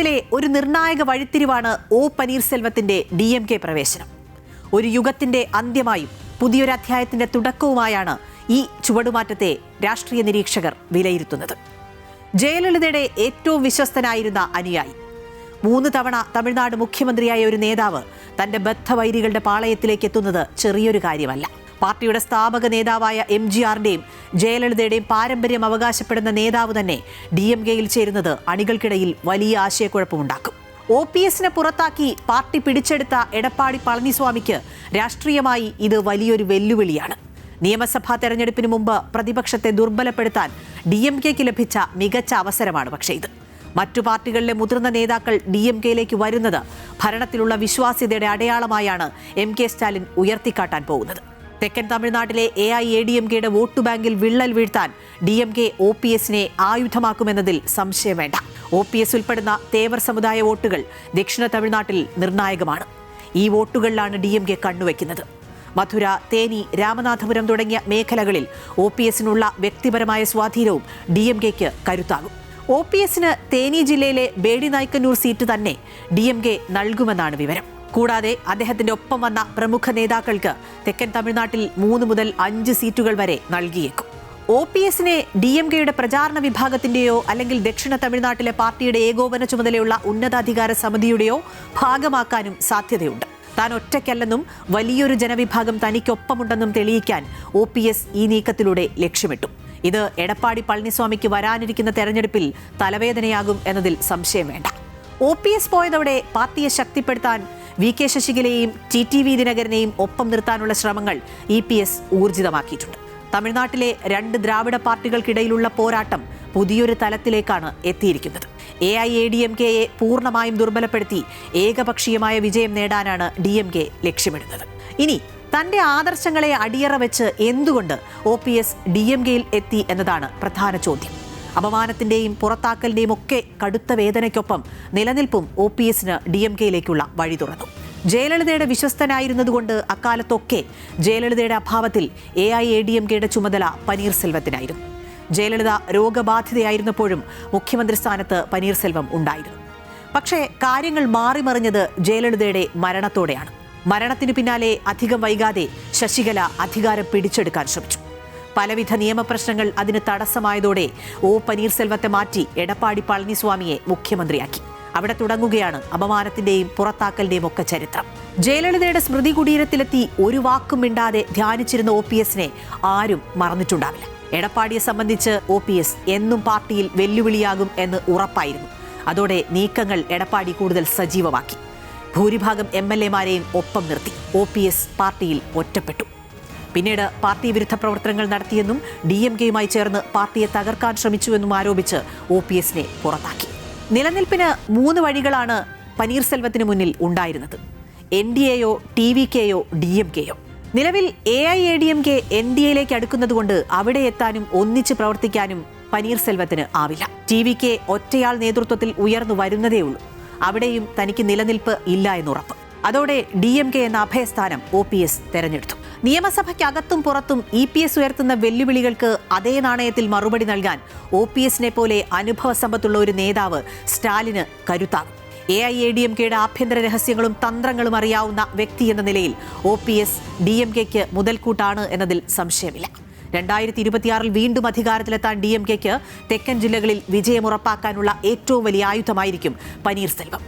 ചരിത്രത്തിലെ ഒരു നിർണായക വഴിത്തിരിവാണ് ഒ പനീർസെൽവത്തിന്റെ DMK പ്രവേശനം. ഒരു യുഗത്തിന്റെ അന്ത്യമായും പുതിയൊരു അധ്യായത്തിന്റെ തുടക്കവുമായാണ് ഈ ചുവടുമാറ്റത്തെ രാഷ്ട്രീയ നിരീക്ഷകർ വിലയിരുത്തുന്നത്. ജയലളിതയുടെ ഏറ്റവും വിശ്വസ്തനായിരുന്ന അനുയായി, 3 തവണ തമിഴ്നാട് മുഖ്യമന്ത്രിയായ ഒരു നേതാവ് തന്റെ ബദ്ധവൈരികളുടെ പാളയത്തിലേക്ക് എത്തുന്നത് ചെറിയൊരു കാര്യമല്ല. പാർട്ടിയുടെ സ്ഥാപക നേതാവായ MGRന്റെയും ജയലളിതയുടെയും പാരമ്പര്യം അവകാശപ്പെടുന്ന നേതാവ് തന്നെ DMKയിൽ ചേരുന്നത് അണികൾക്കിടയിൽ വലിയ ആശയക്കുഴപ്പമുണ്ടാക്കും. OPSനെ പുറത്താക്കി പാർട്ടി പിടിച്ചെടുത്ത എടപ്പാടി പളനിസ്വാമിക്ക് രാഷ്ട്രീയമായി ഇത് വലിയൊരു വെല്ലുവിളിയാണ്. നിയമസഭാ തെരഞ്ഞെടുപ്പിന് മുമ്പ് പ്രതിപക്ഷത്തെ ദുർബലപ്പെടുത്താൻ DMKയ്ക്ക് ലഭിച്ച മികച്ച അവസരമാണ്. പക്ഷേ ഇത് മറ്റു പാർട്ടികളിലെ മുതിർന്ന നേതാക്കൾ DMKയിലേക്ക് വരുന്നത് ഭരണത്തിലുള്ള വിശ്വാസ്യതയുടെ അടയാളമായാണ് MK സ്റ്റാലിൻ ഉയർത്തിക്കാട്ടാൻ പോകുന്നത്. തെക്കൻ തമിഴ്നാട്ടിലെ AIADMKയുടെ വോട്ട് ബാങ്കിൽ വിള്ളൽ വീഴ്ത്താൻ DMK OPSനെ ആയുധമാക്കുമെന്നതിൽ സംശയം വേണ്ട. OPS ഉൾപ്പെടുന്ന തേവർ സമുദായ വോട്ടുകൾ ദക്ഷിണ തമിഴ്നാട്ടിൽ നിർണായകമാണ്. ഈ വോട്ടുകളിലാണ് DMK കണ്ണുവെക്കുന്നത്. മധുര, തേനി, രാമനാഥപുരം തുടങ്ങിയ മേഖലകളിൽ OPSനുള്ള വ്യക്തിപരമായ സ്വാധീനവും DMKയ്ക്ക് കരുത്താകും. OPSന് തേനി ജില്ലയിലെ ബേഡിനായ്ക്കന്നൂർ സീറ്റ് തന്നെ DMK നൽകുമെന്നാണ് വിവരം. കൂടാതെ അദ്ദേഹത്തിന്റെ ഒപ്പം വന്ന പ്രമുഖ നേതാക്കൾക്ക് തെക്കൻ തമിഴ്നാട്ടിൽ 3 മുതൽ 5 സീറ്റുകൾ വരെ നൽകിയേക്കും. OPSനെ DMKയുടെ പ്രചാരണ വിഭാഗത്തിന്റെയോ അല്ലെങ്കിൽ ദക്ഷിണ തമിഴ്നാട്ടിലെ പാർട്ടിയുടെ ഏകോപന ചുമതലയുള്ള ഉന്നതാധികാര സമിതിയുടെയോ ഭാഗമാക്കാനും സാധ്യതയുണ്ട്. താൻ ഒറ്റയ്ക്കല്ലെന്നും വലിയൊരു ജനവിഭാഗം തനിക്കൊപ്പമുണ്ടെന്നും തെളിയിക്കാൻ OPS ഈ നീക്കത്തിലൂടെ ലക്ഷ്യമിട്ടു. ഇത് എടപ്പാടി പളനിസ്വാമിക്ക് വരാനിരിക്കുന്ന തെരഞ്ഞെടുപ്പിൽ തലവേദനയാകും എന്നതിൽ സംശയം വേണ്ട. OPS പോയതോടെ പാർട്ടിയെ ശക്തിപ്പെടുത്താൻ VK ശശികലയെയും TTV ദിനകരനെയും ഒപ്പം നിർത്താനുള്ള ശ്രമങ്ങൾ EPS ഊർജിതമാക്കിയിട്ടുണ്ട്. തമിഴ്നാട്ടിലെ 2 ദ്രാവിഡ പാർട്ടികൾക്കിടയിലുള്ള പോരാട്ടം പുതിയൊരു തലത്തിലേക്കാണ് എത്തിയിരിക്കുന്നത്. AIADMKയെ പൂർണ്ണമായും ദുർബലപ്പെടുത്തി ഏകപക്ഷീയമായ വിജയം നേടാനാണ് DMK ലക്ഷ്യമിടുന്നത്. ഇനി തന്റെ ആദർശങ്ങളെ അടിയറ വെച്ച് എന്തുകൊണ്ട് OPS DMKയിൽ എത്തി എന്നതാണ് പ്രധാന ചോദ്യം. അപമാനത്തിന്റെയും പുറത്താക്കലിന്റെയും ഒക്കെ കടുത്ത വേദനയ്ക്കൊപ്പം നിലനിൽപ്പും OPSന് DMKയിലേക്കുള്ള വഴി തുറന്നു. ജയലളിതയുടെ വിശ്വസ്തനായിരുന്നതുകൊണ്ട് അക്കാലത്തൊക്കെ ജയലളിതയുടെ അഭാവത്തിൽ AIADMKയുടെ ചുമതല പനീർസെൽവത്തിനായിരുന്നു. ജയലളിത രോഗബാധിതയായിരുന്നപ്പോഴും മുഖ്യമന്ത്രി സ്ഥാനത്ത് പനീർസെൽവം ഉണ്ടായിരുന്നു. പക്ഷേ കാര്യങ്ങൾ മാറിമറിഞ്ഞത് ജയലളിതയുടെ മരണത്തോടെയാണ്. മരണത്തിനു പിന്നാലെ അധികം വൈകാതെ ശശികല അധികാരം പിടിച്ചെടുക്കാൻ ശ്രമിച്ചു. പലവിധ നിയമപ്രശ്നങ്ങൾ അതിന് തടസ്സമായതോടെ ഒ പനീർസെൽവത്തെ മാറ്റി എടപ്പാടി പളനിസ്വാമിയെ മുഖ്യമന്ത്രിയാക്കി. അവിടെ തുടങ്ങുകയാണ് അപമാനത്തിന്റെയും പുറത്താക്കലിന്റെയും ഒക്കെ ചരിത്രം. ജയലളിതയുടെ സ്മൃതി കുടീരത്തിലെത്തി ഒരു വാക്കും മിണ്ടാതെ ധ്യാനിച്ചിരുന്ന OPSനെ ആരും മറന്നിട്ടുണ്ടാവില്ല. എടപ്പാടിയെ സംബന്ധിച്ച് OPS എന്നും പാർട്ടിയിൽ വെല്ലുവിളിയാകും എന്ന് ഉറപ്പായിരുന്നു. അതോടെ നീക്കങ്ങൾ എടപ്പാടി കൂടുതൽ സജീവമാക്കി. ഭൂരിഭാഗം MLAമാരെയും ഒപ്പം നിർത്തി. OPS പാർട്ടിയിൽ ഒറ്റപ്പെട്ടു. പിന്നീട് പാർട്ടി വിരുദ്ധ പ്രവർത്തനങ്ങൾ നടത്തിയെന്നും DMKയുമായി ചേർന്ന് പാർട്ടിയെ തകർക്കാൻ ശ്രമിച്ചുവെന്നും ആരോപിച്ച് OPSനെ പുറത്താക്കി. നിലനിൽപ്പിന് 3 വഴികളാണ് പനീർസെൽവത്തിന് മുന്നിൽ ഉണ്ടായിരുന്നത്: NDAയോ TVKയോ DMKയോ. നിലവിൽ AIADMK NDAയിലേക്ക് അടുക്കുന്നതുകൊണ്ട് അവിടെ എത്താനും ഒന്നിച്ച് പ്രവർത്തിക്കാനും പനീർസെൽവത്തിന് ആവില്ല. TVK ഒറ്റയാൾ നേതൃത്വത്തിൽ ഉയർന്നു വരുന്നതേ ഉള്ളൂ. അവിടെയും തനിക്ക് നിലനിൽപ്പ് ഇല്ല എന്നുറപ്പ്. അതോടെ DMK എന്ന അഭയസ്ഥാനം OPS തെരഞ്ഞെടുത്തു. നിയമസഭയ്ക്കകത്തും പുറത്തും EPS ഉയർത്തുന്ന വെല്ലുവിളികൾക്ക് അതേ നാണയത്തിൽ മറുപടി നൽകാൻ OPSനെ പോലെ അനുഭവ സമ്പത്തുള്ള ഒരു നേതാവ് സ്റ്റാലിന് കരുത്താകും. AIADMKയുടെ ആഭ്യന്തര രഹസ്യങ്ങളും തന്ത്രങ്ങളും അറിയാവുന്ന വ്യക്തി എന്ന നിലയിൽ OPS DMKയ്ക്ക് മുതൽക്കൂട്ടാണ് എന്നതിൽ സംശയമില്ല. 2026 വീണ്ടും അധികാരത്തിലെത്താൻ DMKയ്ക്ക് തെക്കൻ ജില്ലകളിൽ വിജയമുറപ്പാക്കാനുള്ള ഏറ്റവും വലിയ ആയുധമായിരിക്കും പനീർസെൽവം.